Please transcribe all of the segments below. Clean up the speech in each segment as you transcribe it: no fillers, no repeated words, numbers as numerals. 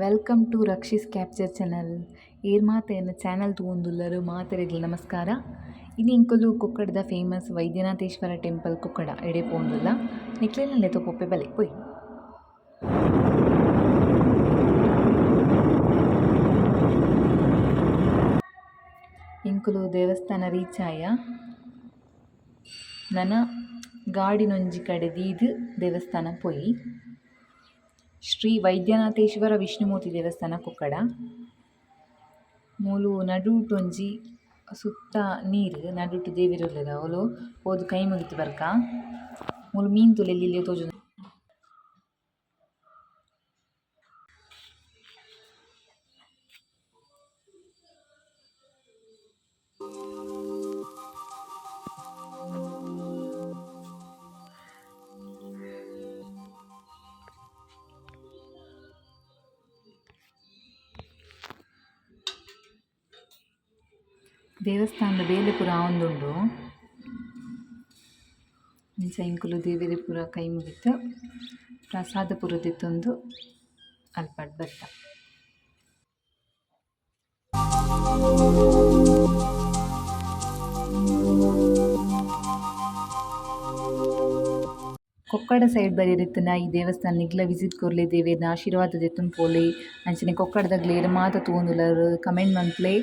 Welcome to ರಕ್ಷಿಸ್ capture channel. ಏರ್ ಮಾತೆಯನ್ನು ಚಾನಲ್ ತೂಂದುಲ್ಲರು ಮಾತೆರೆಗ್ಲ ನಮಸ್ಕಾರ. ಇನ್ನು ಇಂಕೊಲು ಕೊಕ್ಕಡದ ಫೇಮಸ್ ವೈದ್ಯನಾಥೇಶ್ವರ ಟೆಂಪಲ್ ಕೊಕ್ಕಡ ಎಡೆ ಪೋಂದುಲ್ಲ ನಿಕ್ಲೆನಲ್ಲೇ ತೋಪೊಪ್ಪೆ ಬಲೆ ಪೊಯ್. ಇಂಕೊಲು ದೇವಸ್ಥಾನ ರೀಚ್ ಆಯ ನನ ಗಾಡಿನೊಂಜಿ ಕಡೆ ದೀದ್ ದೇವಸ್ಥಾನ ಪೊಯ್. ಶ್ರೀ ವೈದ್ಯನಾಥೇಶ್ವರ ವಿಷ್ಣುಮೂರ್ತಿ ದೇವಸ್ಥಾನ ಕೊಕ್ಕಡ. ಮೂಲು ನಡುಟೊಂಜಿ ಸುತ್ತ ನೀರು ನಡುಟು ದೇವೆರುಲ್ಲೆರ್ ಅವಲು ಪೋದು ಕೈ ಮುಗಿತು ಬರ್ಕ ಮೂಲು ಮೀನ್ ತುಲೆಲ್ ತೋಜುಂಡು. ದೇವಸ್ಥಾನದ ಬೇಲೆ ಪೂರ ಆವೊಂದುಂಡು. ಇಂಚ ಇಂಕುಲು ದೇವೆರೆ ಪೂರ ಕೈ ಮುಗಿತು ಪ್ರಸಾದ ಪೂರ ತಿತ್ತೊಂದು ಅಲ್ಪಡ್ ಬತ್ತ. ಕೊಕ್ಕಡ ಸೈಡ್ ಬರೆರಿತ್ತುನ ಈ ದೇವಸ್ಥಾನ ನಿಗ್ಲ ವಿಸಿಟ್ ಕೊರ್ಲೆ ದೇವೆರ್ನ ಆಶೀರ್ವಾದ ದೆತ್ತೊಂದು ಪೋಲೆ. ಅಂಚನೆ ಕೊಕ್ಕಡದಾಗ್ಲ ಏರ್ ಮಾತ ತೂವೊಂದುಲ್ಲರು ಕಮೆಂಟ್ ಮನ್ಪುಲೆ.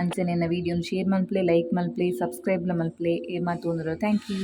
ಅಂಚನೆ ವಿಡಿಯೋನ ಶೇರ್ ಮನ್ಪುಲೆ, ಲೈಕ್ ಮನ್ಪುಲೆ, ಸಬ್ಸ್ಕ್ರೈಬ್ಲ ಮನ್ಪುಲೆ. ಏರ್ ಮಾತ ತೂವೊಂದುಲ್ಲರು ಥ್ಯಾಂಕ್ ಯು.